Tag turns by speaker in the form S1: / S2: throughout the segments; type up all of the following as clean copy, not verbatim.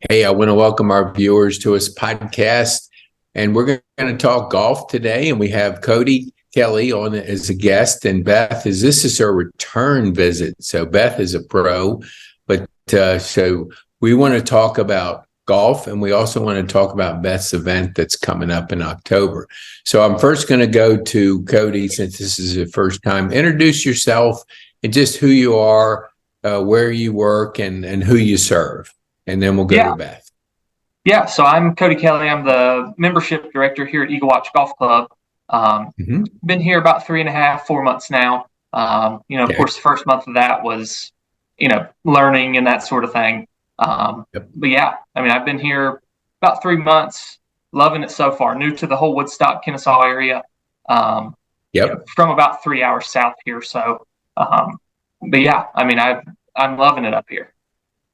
S1: Hey, I want to welcome our viewers to this podcast, and we're going to talk golf today. And we have Kody Kelly on as a guest, and Beth this is her return visit. So Beth is a pro, but so we want to talk about golf, and we also want to talk about Beth's event that's coming up in October. So I'm first going to go to Kody since this is the first time. Introduce yourself and just who you are, where you work, and who you serve. And then we'll go to Beth.
S2: Yeah, so I'm Kody Kelly. I'm the membership director here at Eagle Watch Golf Club. Been here about 3.5, 4 months now. Of course, the first month of that was, learning and that sort of thing. But yeah, I've been here about 3 months, loving it so far. New to the whole Woodstock, Kennesaw area. From about 3 hours south here. So, but yeah, I'm loving it up here.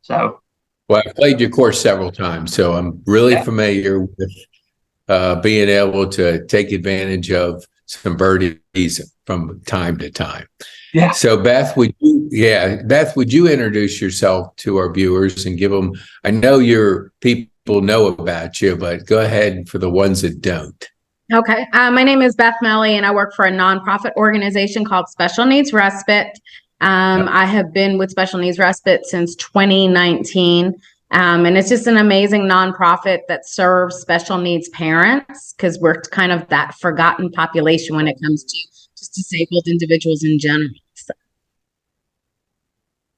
S2: So.
S1: Well, I've played your course several times, so I'm really familiar with being able to take advantage of some birdies from time to time.
S2: Yeah.
S1: So Beth, would you introduce yourself to our viewers and give them, I know your people know about you, but go ahead for the ones that don't.
S3: Okay. My name is Elizabeth Mellie, and I work for a nonprofit organization called Special Needs Respite. I have been with Special Needs Respite since 2019. And it's just an amazing nonprofit that serves special needs parents, because we're kind of that forgotten population when it comes to just disabled individuals in general. So.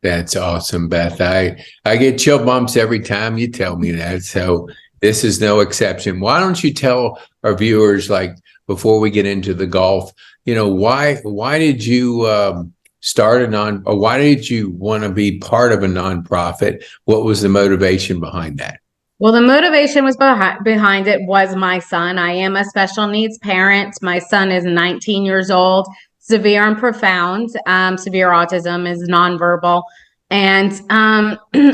S1: That's awesome, Beth. I get chill bumps every time you tell me that. So this is no exception. Why don't you tell our viewers, like, before we get into the golf, why did you why did you want to be part of a nonprofit? What was the motivation behind that?
S3: Well, the motivation was behind it was my son. I am a special needs parent. My son is 19 years old, severe and profound. Severe autism, is nonverbal. And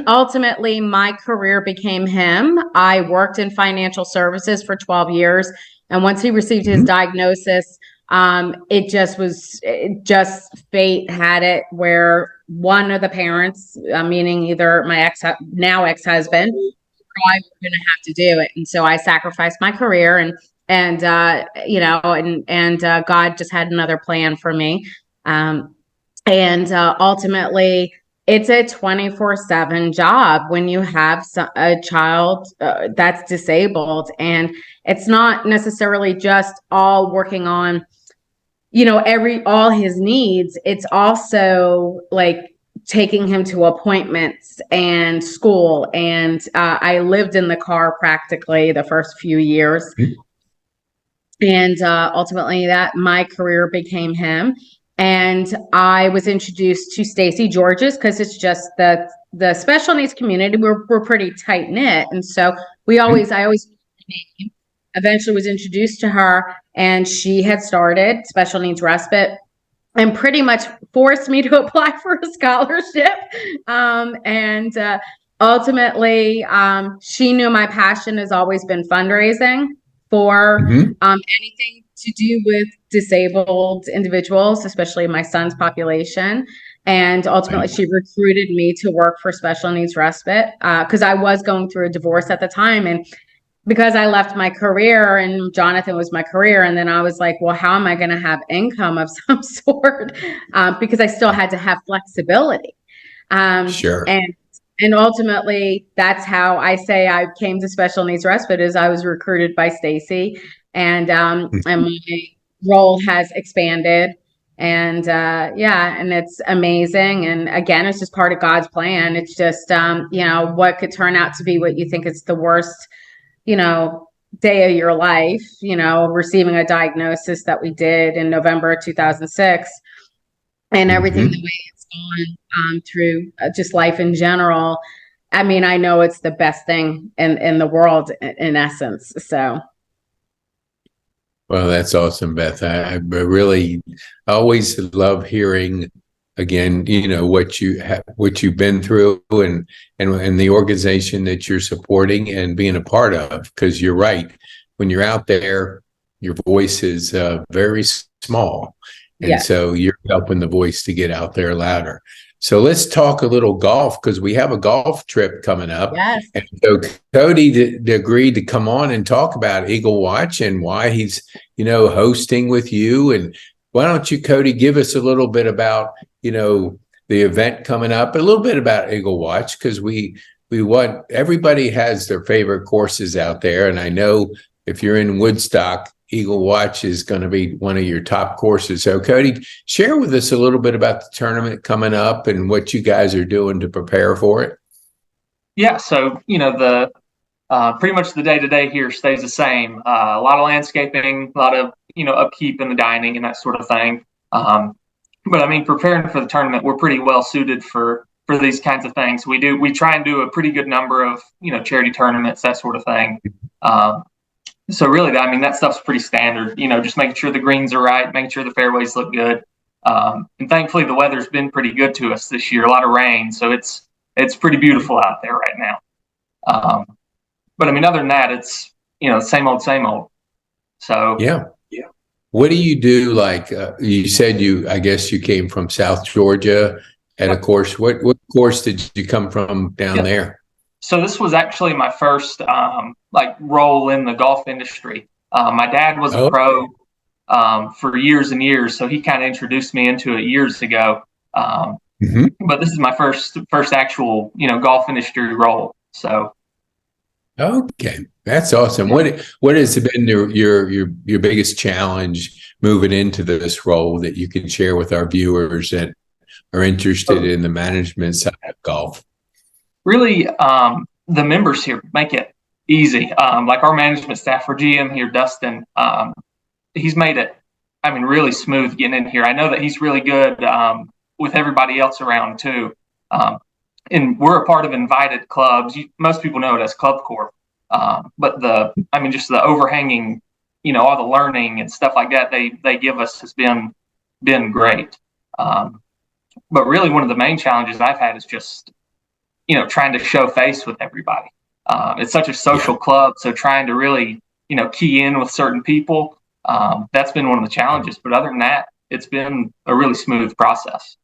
S3: ultimately, my career became him. I worked in financial services for 12 years. And once he received his diagnosis, it just fate had it where one of the parents, meaning either my ex-husband, or I were going to have to do it. And so I sacrificed my career and God just had another plan for me. Ultimately it's a 24/7 job when you have a child that's disabled, and it's not necessarily just all working on all his needs. It's also like taking him to appointments and school. And I lived in the car practically the first few years. And ultimately that my career became him. And I was introduced to Stacy George's because it's just the special needs community. We're pretty tight knit. And so I always eventually was introduced to her, and she had started Special Needs Respite and pretty much forced me to apply for a scholarship. Ultimately, she knew my passion has always been fundraising for anything to do with disabled individuals, especially my son's population. And ultimately, she recruited me to work for Special Needs Respite because I was going through a divorce at the time. And because I left my career and Jonathan was my career, and then I was like, well, how am I going to have income of some sort? Because I still had to have flexibility.
S1: Sure.
S3: And ultimately, that's how I say I came to Special Needs Respite, is I was recruited by Stacy, and my role has expanded. And and it's amazing. And again, it's just part of God's plan. It's just, what could turn out to be what you think is the worst day of your life, receiving a diagnosis that we did in November 2006, and everything the way it's gone through just life in general. I know it's the best thing in the world in essence. So.
S1: Well, that's awesome, Beth. I really always love hearing again, what you've been through and the organization that you're supporting and being a part of, because you're right. When you're out there, your voice is very small. And so you're helping the voice to get out there louder. So let's talk a little golf because we have a golf trip coming up.
S3: Yes.
S1: And so Kody agreed to come on and talk about Eagle Watch and why he's, hosting with you. And why don't you, Kody, give us a little bit about, the event coming up, a little bit about Eagle Watch, because we want, everybody has their favorite courses out there. And I know if you're in Woodstock, Eagle Watch is going to be one of your top courses. So Kody, share with us a little bit about the tournament coming up and what you guys are doing to prepare for it.
S2: Yeah. So, the pretty much the day-to-day here stays the same. A lot of landscaping, a lot of, upkeep in the dining and that sort of thing. But I mean, preparing for the tournament, we're pretty well suited for these kinds of things. We try and do a pretty good number of, charity tournaments, that sort of thing. So really, I mean, that stuff's pretty standard, just making sure the greens are right, making sure the fairways look good. And thankfully, the weather's been pretty good to us this year, a lot of rain. So it's pretty beautiful out there right now. But I mean, other than that, it's, same old, same old. So
S1: yeah. What do you do? Like you said, I guess you came from South Georgia at a course. What course did you come from down there?
S2: So this was actually my first role in the golf industry. My dad was a pro for years and years, so he kind of introduced me into it years ago. But this is my first actual golf industry role. So
S1: okay, that's awesome. What has been your biggest challenge moving into this role that you can share with our viewers that are interested in the management side of golf?
S2: Really, the members here make it easy. Like our management staff, our GM here, Dustin, he's made it, I mean, really smooth getting in here. I know that he's really good with everybody else around too. And we're a part of invited clubs. Most people know it as Club Corp. But just the overhanging, all the learning and stuff like that they give us has been great. But really, one of the main challenges I've had is just trying to show face with everybody. It's such a social club, so trying to really, key in with certain people, that's been one of the challenges. But other than that, it's been a really smooth process.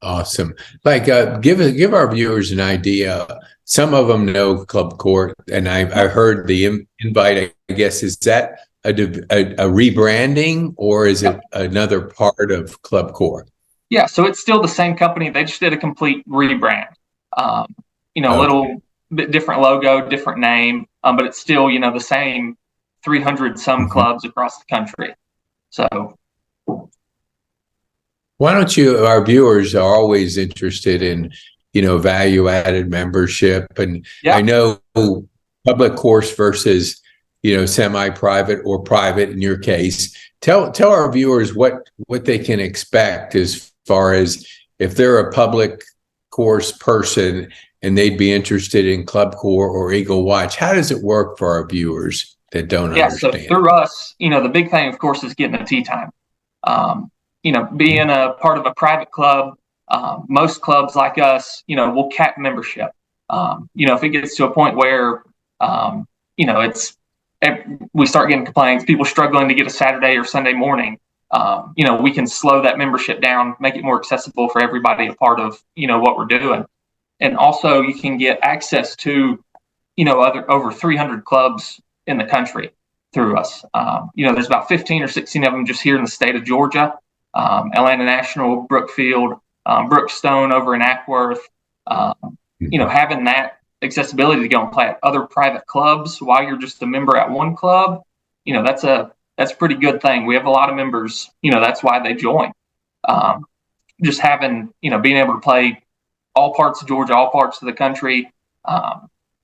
S1: Awesome. Like, give our viewers an idea. Some of them know Club Court, and I heard the invite. I guess, is that a rebranding, or is it another part of Club Court?
S2: Yeah, so it's still the same company. They just did a complete rebrand. A little bit different logo, different name, but it's still, the same 300 some clubs across the country. So
S1: why don't you, our viewers are always interested in, value added membership. And I know public course versus, semi-private or private in your case. Tell our viewers what they can expect as far as if they're a public course person and they'd be interested in Club Core or Eagle Watch. How does it work for our viewers that don't understand?
S2: So through us, the big thing, of course, is getting a tee time. Being a part of a private club, most clubs like us, will cap membership. If it gets to a point where, we start getting complaints, people struggling to get a Saturday or Sunday morning, we can slow that membership down, make it more accessible for everybody a part of, what we're doing. And also you can get access to, over 300 clubs in the country through us. There's about 15 or 16 of them just here in the state of Georgia. Atlanta National, Brookfield, Brookstone over in Ackworth, having that accessibility to go and play at other private clubs while you're just a member at one club, that's a pretty good thing. We have a lot of members, that's why they join. Just having, being able to play all parts of Georgia, all parts of the country,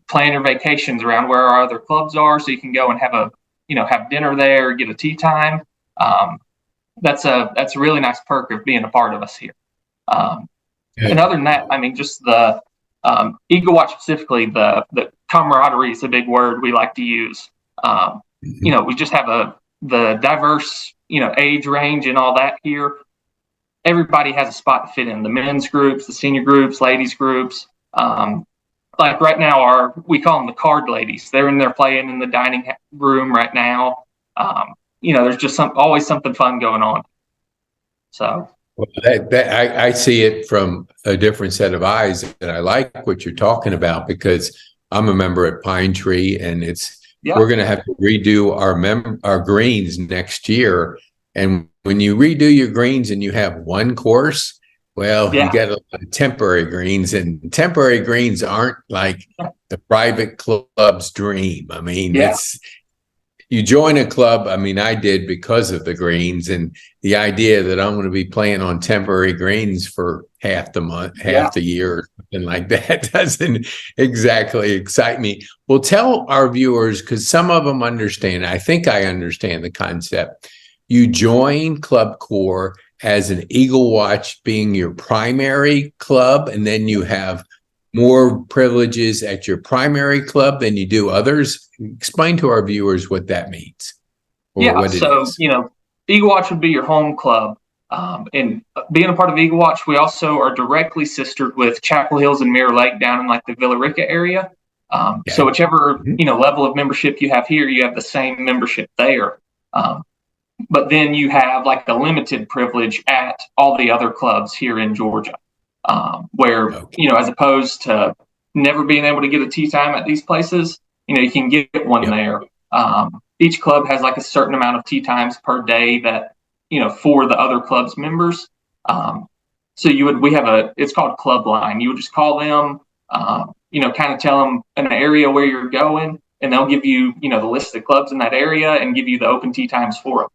S2: plan your vacations around where our other clubs are so you can go and have dinner there, get a tee time. That's a really nice perk of being a part of us here. And other than that, just the Eagle Watch specifically, the camaraderie is a big word we like to use. We just have the diverse, age range and all that here. Everybody has a spot to fit in. The men's groups, the senior groups, ladies groups. Like right now, we call them the card ladies. They're in there playing in the dining room right now. There's just always something fun going on. So
S1: Well, I see it from a different set of eyes, and I like what you're talking about because I'm a member at Pine Tree, and we're going to have to redo our greens next year. And when you redo your greens and you have one course, well, you get a lot of temporary greens, and temporary greens aren't like the private club's dream. I mean, you join a club. I mean, I did because of the greens, and the idea that I'm going to be playing on temporary greens for half the month, half the year, or something like that doesn't exactly excite me. Well, tell our viewers, because some of them understand. I think I understand the concept. You join Club Core as an Eagle Watch being your primary club, and then you have more privileges at your primary club than you do others. Explain to our viewers what that means.
S2: So, Eagle Watch would be your home club. And being a part of Eagle Watch, we also are directly sistered with Chapel Hills and Mirror Lake down in like the Villa Rica area. So whichever, level of membership you have here, you have the same membership there. But then you have like a limited privilege at all the other clubs here in Georgia. Where, as opposed to never being able to get a tee time at these places, you can get one there. Each club has like a certain amount of tee times per day that, for the other club's members. So it's called Club Line. You would just call them, kind of tell them an area where you're going, and they'll give you, the list of clubs in that area and give you the open tee times for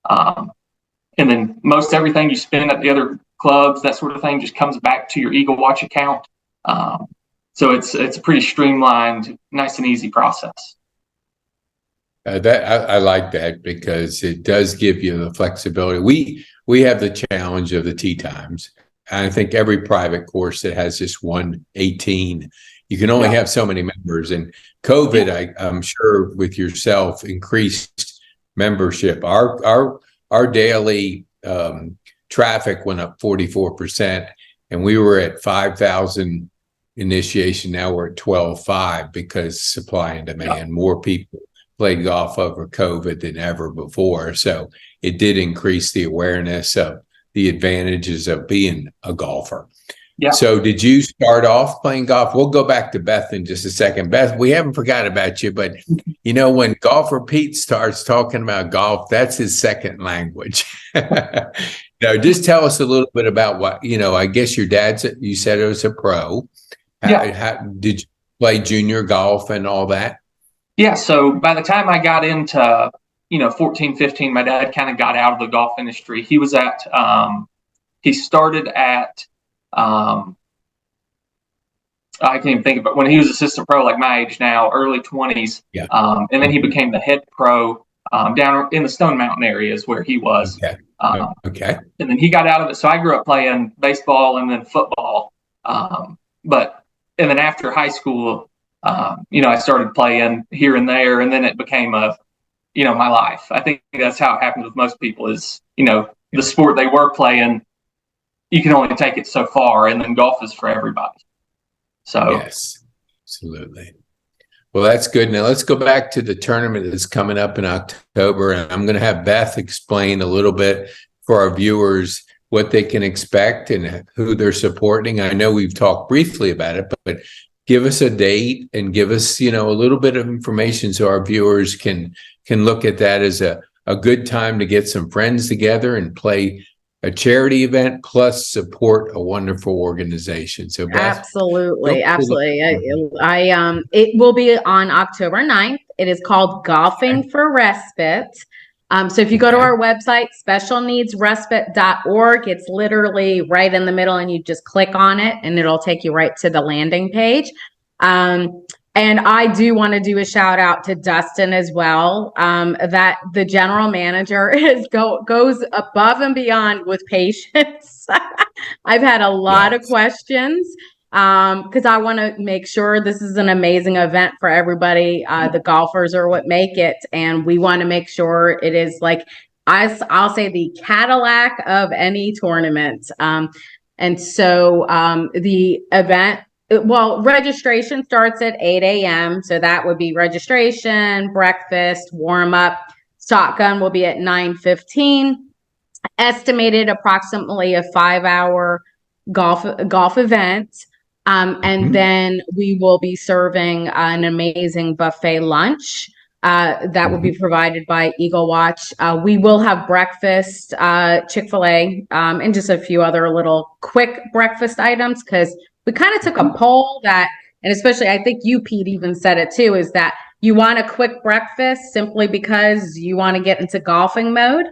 S2: them. And then most everything you spend at the other clubs, that sort of thing, just comes back to your Eagle Watch account. So it's a pretty streamlined, nice and easy process.
S1: I like that because it does give you the flexibility. We have the challenge of the tee times. And I think every private course that has this 118, you can only have so many members. And COVID, I'm sure with yourself, increased membership. Our daily traffic went up 44%, and we were at 5,000 initiation. Now we're at 12,500 because supply and demand. More people played golf over COVID than ever before. So it did increase the awareness of the advantages of being a golfer. Yeah. So did you start off playing golf? We'll go back to Beth in just a second. Beth, we haven't forgot about you, but when golfer Pete starts talking about golf, that's his second language. Just tell us a little bit about what, I guess your dad's, you said it was a pro. How did you play junior golf and all that?
S2: Yeah. So by the time I got into, 14, 15, my dad kind of got out of the golf industry. He was he started at, I can't even think of it, when he was assistant pro, like my age now, early 20s. Yeah. And then he became the head pro down in the Stone Mountain areas where he was. Okay. And then he got out of it. So I grew up playing baseball and then football. And then after high school, I started playing here and there, and then it became my life. I think that's how it happens with most people is, the sport they were playing, you can only take it so far, and then golf is for everybody. So
S1: yes, absolutely. Well, that's good. Now let's go back to the tournament that's coming up in October, and I'm going to have Beth explain a little bit for our viewers what they can expect and who they're supporting. I know we've talked briefly about it, but give us a date and give us, a little bit of information so our viewers can look at that as a good time to get some friends together and play a charity event plus support a wonderful organization. So Beth,
S3: absolutely. It will be on October 9th. It is called Golfing for Respite. So if you go to our website, specialneedsrespite.org, it's literally right in the middle, and you just click on it and it'll take you right to the landing page. And I do want to do a shout out to Dustin as well. That the general manager goes above and beyond with patience. I've had a lot of questions because I want to make sure this is an amazing event for everybody. The golfers are what make it, and we want to make sure it is like I'll say the Cadillac of any tournament. And so the event. Well, registration starts at 8 a.m. So that would be registration, breakfast, warm up. Shotgun will be at 9:15. estimated approximately a 5-hour golf event. And then we will be serving an amazing buffet lunch that will be provided by Eagle Watch. We will have breakfast, Chick-fil-A, and just a few other little quick breakfast items, because we kind of took a poll that, and especially I think you, Pete, even said it too, is that you want a quick breakfast simply because you want to get into golfing mode.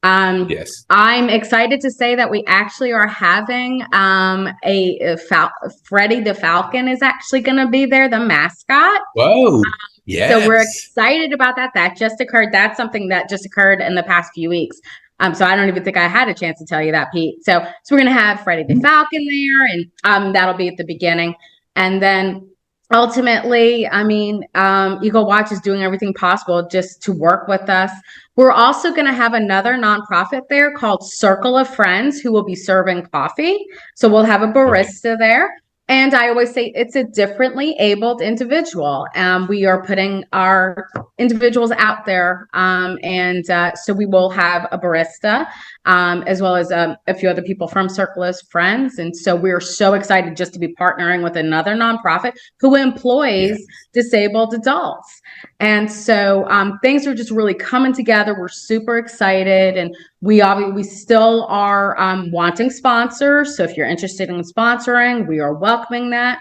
S1: Yes.
S3: I'm excited to say that we actually are having Freddie the Falcon is actually going to be there, the mascot.
S1: Whoa. Yes.
S3: So we're excited about that. That just occurred. That's something that just occurred in the past few weeks. So I don't even think I had a chance to tell you that, Pete. So we're going to have Freddie the Falcon there, and that'll be at the beginning. And then ultimately, I mean, Eagle Watch is doing everything possible just to work with us. We're also going to have another nonprofit there called Circle of Friends, who will be serving coffee. So we'll have a barista there. And I always say it's a differently abled individual. We are putting our individuals out there. So we will have a barista, as well as a few other people from Circle of Friends. And so we're so excited just to be partnering with another nonprofit who employs disabled adults. And so things are just really coming together. We're super excited, and we still are wanting sponsors. So if you're interested in sponsoring, we are welcoming that.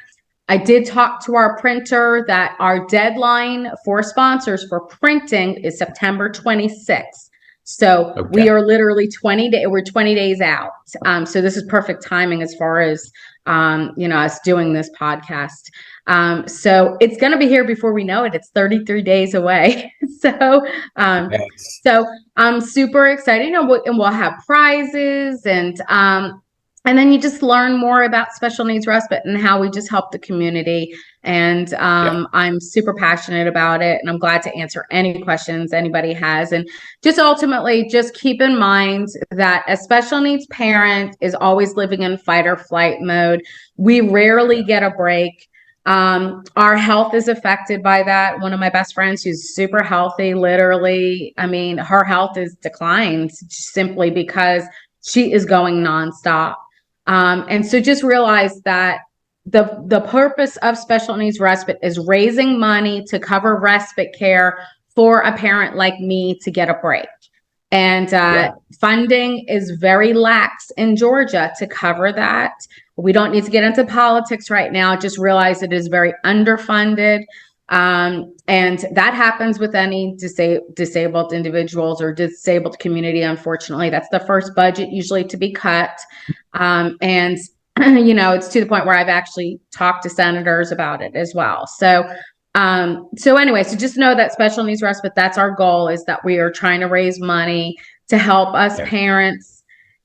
S3: I did talk to our printer that our deadline for sponsors for printing is September 26th. So we are literally 20 days out. So this is perfect timing as far as us doing this podcast. So it's going to be here before we know it. It's 33 days away. So I'm super excited. And we'll have prizes, and then you just learn more about special needs respite and how we just help the community. And I'm super passionate about it, and I'm glad to answer any questions anybody has. And just ultimately, just keep in mind that a special needs parent is always living in fight or flight mode. We rarely get a break. Our health is affected by that. One of my best friends, who's super healthy, literally, I mean, her health is declined simply because she is going nonstop. And so just realize that the purpose of special needs respite is raising money to cover respite care for a parent like me to get a break. And funding is very lax in Georgia to cover that. We don't need to get into politics right now. Just realize it is very underfunded. And that happens with any disabled individuals or disabled community. Unfortunately, that's the first budget usually to be cut. And it's to the point where I've actually talked to senators about it as well. So anyway, so just know that special needs respite, that's our goal, is that we are trying to raise money to help us parents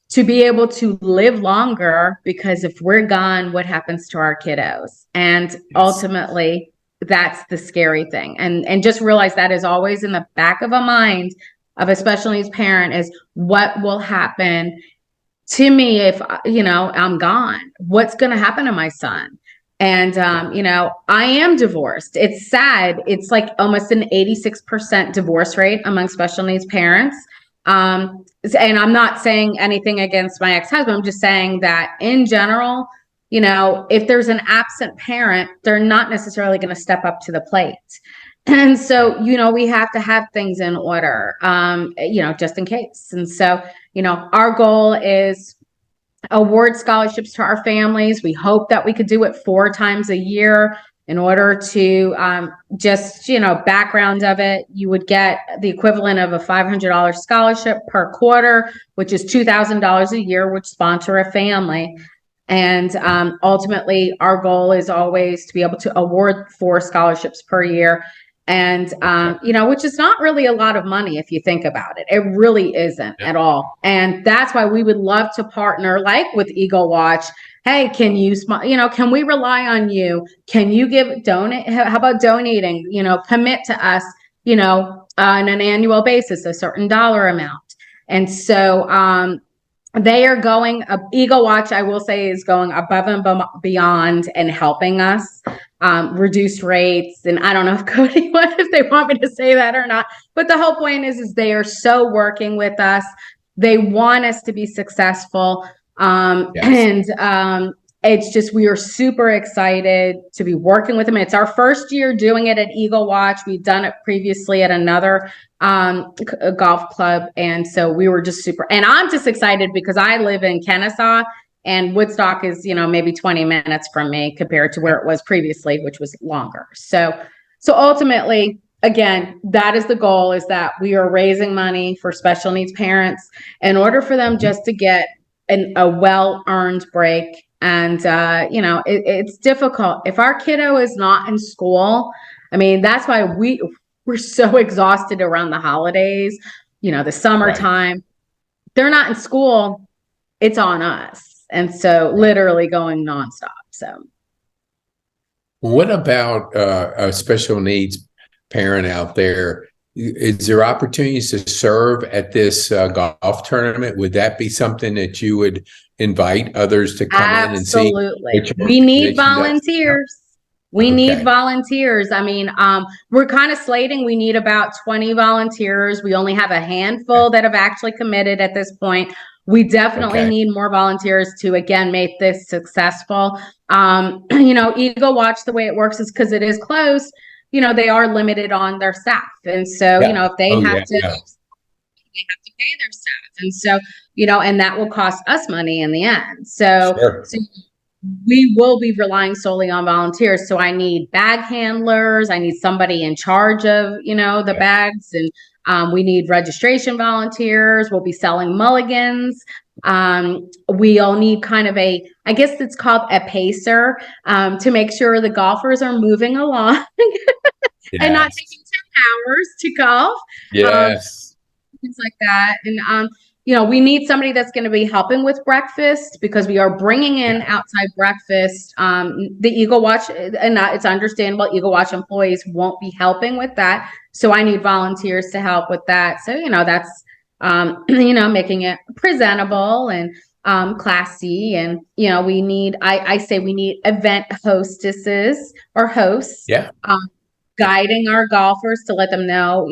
S3: to be able to live longer, because if we're gone, what happens to our kiddos? And ultimately, that's the scary thing. And just realize that is always in the back of a mind of a special needs parent, is what will happen to me if, I'm gone? What's going to happen to my son? And, I am divorced. It's sad. It's like almost an 86% divorce rate among special needs parents. And I'm not saying anything against my ex-husband. I'm just saying that in general, if there's an absent parent, they're not necessarily going to step up to the plate. And so, we have to have things in order, just in case. And so, our goal is award scholarships to our families. We hope that we could do it 4 times a year. In order to background of it, you would get the equivalent of a $500 scholarship per quarter, which is $2,000 a year, which sponsor a family. And ultimately, our goal is always to be able to award 4 scholarships per year. And, which is not really a lot of money if you think about it. It really isn't at all. And that's why we would love to partner, like with Eagle Watch. Hey, can you, can we rely on you? Can you donate? How about donating, commit to us, on an annual basis, a certain dollar amount. And so, they are going, Eagle Watch, I will say, is going above and beyond and helping us reduce rates. And I don't know if Kody, if they want me to say that or not, but the whole point is they are so working with us. they want us to be successful.
S1: Yes.
S3: And it's just, we are super excited to be working with them. It's our first year doing it at Eagle Watch. We've done it previously at another golf club. And so we were just super, and I'm just excited because I live in Kennesaw, and Woodstock is, maybe 20 minutes from me compared to where it was previously, which was longer. So ultimately, again, that is the goal, is that we are raising money for special needs parents in order for them just to get a well-earned break. And, it's difficult. If our kiddo is not in school, I mean, that's why we're so exhausted around the holidays, the summertime.
S1: Right.
S3: They're not in school, it's on us. And so literally going nonstop. So
S1: What about a special needs parent out there? Is there opportunities to serve at this golf tournament? Would that be something that you would invite others to come in and see?
S3: Absolutely. We need volunteers. We need volunteers. I mean, we're kind of slating, we need about 20 volunteers. We only have a handful that have actually committed at this point. We definitely need more volunteers to, again, make this successful. Eagle Watch, the way it works is because it is closed, they are limited on their staff. And so, if they have to, they have to pay their staff. And so, and that will cost us money in the end. So we will be relying solely on volunteers. So I need bag handlers. I need somebody in charge of, the bags, and we need registration volunteers. We'll be selling mulligans. We'll need kind of I guess it's called a pacer, to make sure the golfers are moving along and not taking 10 hours to golf.
S1: Yes.
S3: Things like that. And, we need somebody that's going to be helping with breakfast, because we are bringing in outside breakfast. The Eagle Watch, and it's understandable, Eagle Watch employees won't be helping with that. So I need volunteers to help with that. So, that's, making it presentable and classy. And, we need, I say we need event hostesses or hosts, guiding our golfers to let them know,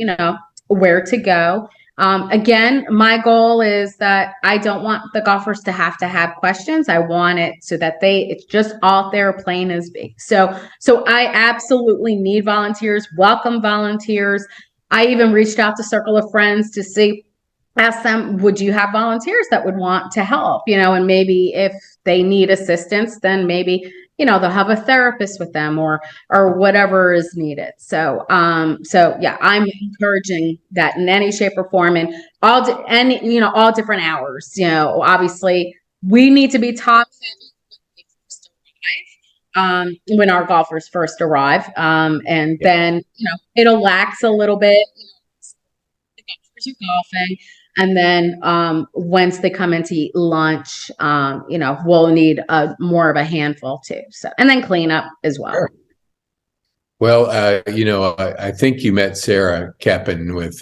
S3: where to go. Again, my goal is that I don't want the golfers to have questions. I want it so that it's just out there plain as big. So I absolutely need volunteers, welcome volunteers. I even reached out to Circle of Friends to ask them, would you have volunteers that would want to help, and maybe if they need assistance, then maybe, they'll have a therapist with them or whatever is needed. So I'm encouraging that in any shape or form, and all different hours. Obviously we need to be top when our golfers first arrive, and then it'll lax a little bit. The golfers are golfing. And then once they come in to eat lunch, we'll need more of a handful too. So, and then clean up as well.
S1: Sure. Well, I think you met Sarah Keppen with,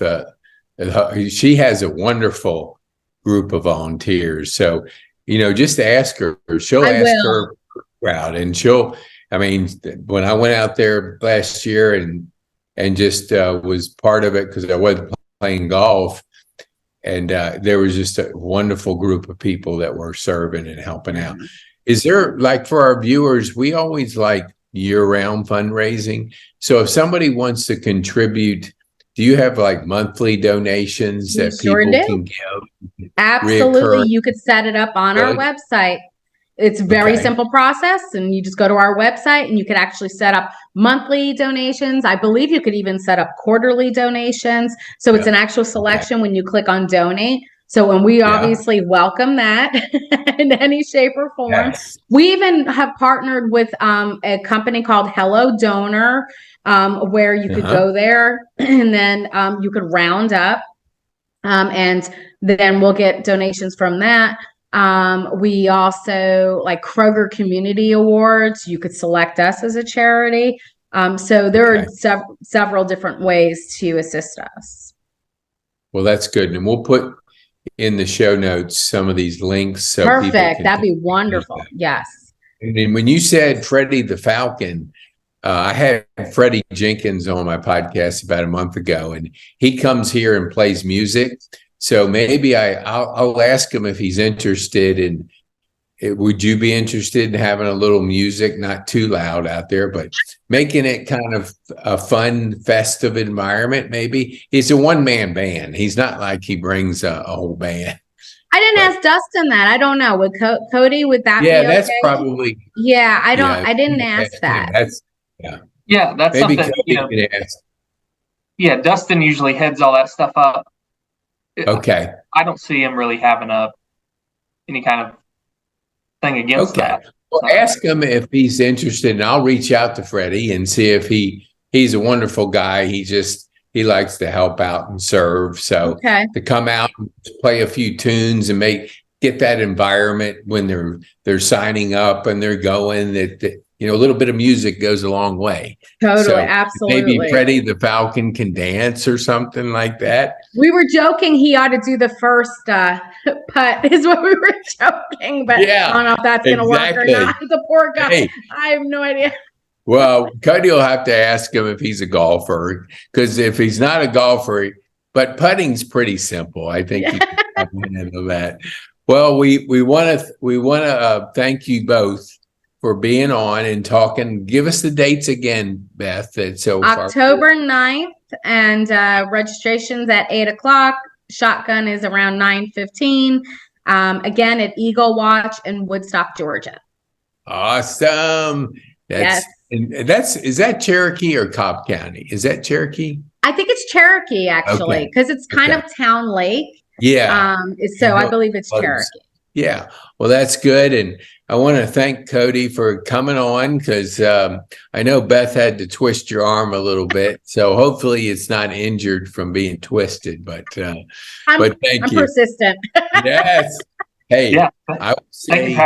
S1: she has a wonderful group of volunteers. So, just ask her, she'll ask her crowd, and when I went out there last year and just was part of it because I wasn't playing golf. And there was just a wonderful group of people that were serving and helping out. Is there, like, for our viewers, we always like year-round fundraising. So if somebody wants to contribute, do you have like monthly donations that people can give?
S3: Absolutely.
S1: Reoccurring?
S3: You could set it up on our website. It's a very simple process, and you just go to our website and you could actually set up monthly donations. I believe you could even set up quarterly donations. So it's an actual selection when you click on donate. So when we obviously welcome that in any shape or form. Yes. We even have partnered with a company called Hello Donor, where you could go there and then you could round up, and then we'll get donations from that. We also, like Kroger Community Awards, you could select us as a charity. So there are several different ways to assist us.
S1: Well, that's good. And we'll put in the show notes some of these links. So
S3: perfect. That'd be wonderful. Yes.
S1: And then when you said Freddie the Falcon, I had Freddie Jenkins on my podcast about a month ago, and he comes here and plays music. So maybe I'll ask him if he's interested in. Would you be interested in having a little music, not too loud out there, but making it kind of a fun, festive environment? Maybe he's a one-man band. He's not like he brings a whole band.
S3: I didn't ask Dustin that. I don't know. Would Kody, would that be okay?
S1: Yeah, that's probably.
S3: Yeah, I don't.
S1: Yeah,
S3: I didn't ask that.
S1: That's
S2: That's
S1: maybe
S2: something,
S1: Kody can ask.
S2: Yeah, Dustin usually heads all that stuff up.
S1: Okay.
S2: I don't see him really having any kind of thing against that.
S1: Well, ask him if he's interested, and I'll reach out to Freddie and see if he's a wonderful guy. He likes to help out and serve. So to come out and play a few tunes and get that environment when they're signing up and they're going, that a little bit of music goes a long way.
S3: Totally,
S1: so
S3: absolutely.
S1: Maybe Freddie the Falcon can dance or something like that.
S3: We were joking he ought to do the first putt is what we were joking, but I don't know if that's going to work or not. The poor guy. Hey. I have no idea.
S1: Well, Kody will have to ask him if he's a golfer, because if he's not a golfer, but putting's pretty simple. I think he can handle that. Well, we want to thank you both for being on and talking. Give us the dates again, Beth. So
S3: October 9th, and registration's at 8:00. Shotgun is around 9:15. Again at Eagle Watch in Woodstock, Georgia.
S1: Awesome.
S3: Yes.
S1: And is that Cherokee or Cobb County? Is that Cherokee?
S3: I think it's Cherokee, actually, because it's kind of Town Lake.
S1: Yeah.
S3: So I believe it's Cherokee.
S1: Yeah. Well, that's good. And I want to thank Kody for coming on, because I know Beth had to twist your arm a little bit. So hopefully it's not injured from being twisted. But
S3: I'm
S1: thank you.
S3: Persistent.
S1: Yes. Hey,
S2: yeah.
S1: I would say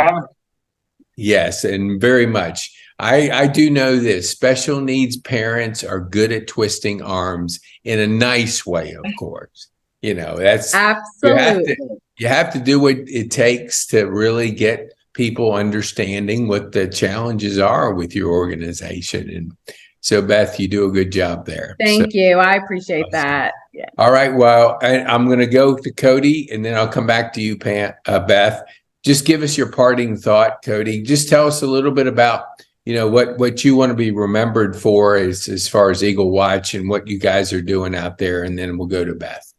S1: yes, and very much. I do know this. Special needs parents are good at twisting arms in a nice way, of course. That's
S3: absolutely.
S1: You have to do what it takes to really get people understanding what the challenges are with your organization. And so, Beth, you do a good job there.
S3: Thank you. I appreciate that. Yeah.
S1: All right. Well, I'm going to go to Kody, and then I'll come back to you, Beth. Just give us your parting thought, Kody. Just tell us a little bit about what you want to be remembered for as far as Eagle Watch and what you guys are doing out there, and then we'll go to Beth.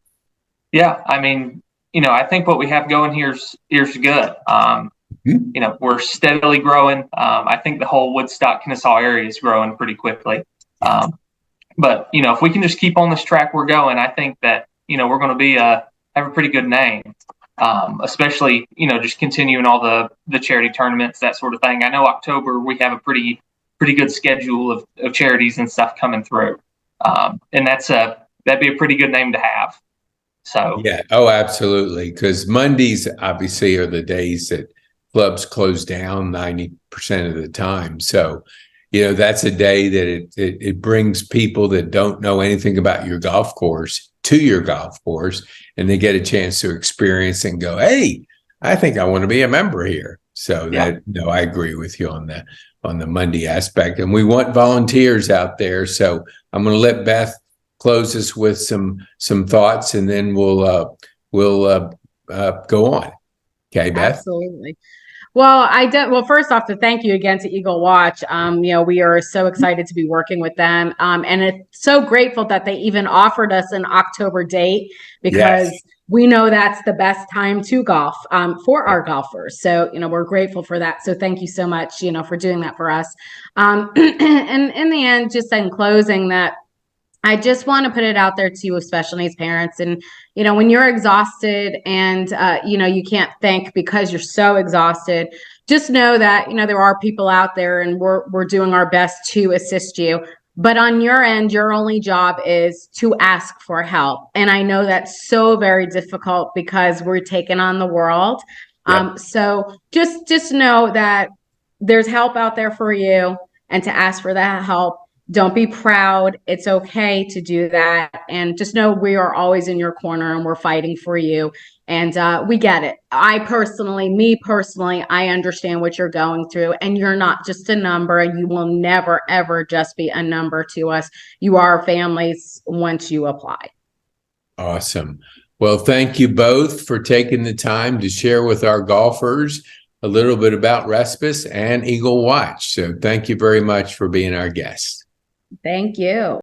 S2: Yeah, I mean, I think what we have going here's good. We're steadily growing. I think the whole Woodstock, Kennesaw area is growing pretty quickly. But if we can just keep on this track we're going, I think that we're going to have a pretty good name. Especially just continuing all the charity tournaments, that sort of thing. I know October we have a pretty good schedule of charities and stuff coming through, and that'd be a pretty good name to have. So
S1: yeah, oh, absolutely, because Mondays obviously are the days that clubs close down 90% of the time. So that's a day that it brings people that don't know anything about your golf course to your golf course, and they get a chance to experience and go, hey, I think I want to be a member here. So I agree with you on the Monday aspect, and we want volunteers out there. So I'm going to let Beth close us with some thoughts, and then we'll go on. Okay, Beth?
S3: Absolutely. Well, first off, to thank you again to Eagle Watch. We are so excited to be working with them. And it's so grateful that they even offered us an October date, because we know that's the best time to golf for our golfers. So, we're grateful for that. So thank you so much, for doing that for us. And in the end, just in closing, that I just want to put it out there to you, special needs parents. And, when you're exhausted and, you can't think because you're so exhausted, just know that, there are people out there, and we're doing our best to assist you. But on your end, your only job is to ask for help. And I know that's so very difficult because we're taking on the world. So just know that there's help out there for you, and to ask for that help. Don't be proud. It's okay to do that. And just know we are always in your corner, and we're fighting for you. And we get it. Me personally, I understand what you're going through, and you're not just a number, and you will never, ever just be a number to us. You are families once you apply.
S1: Awesome. Well, thank you both for taking the time to share with our golfers a little bit about Respis and Eagle Watch. So thank you very much for being our guest.
S3: Thank you.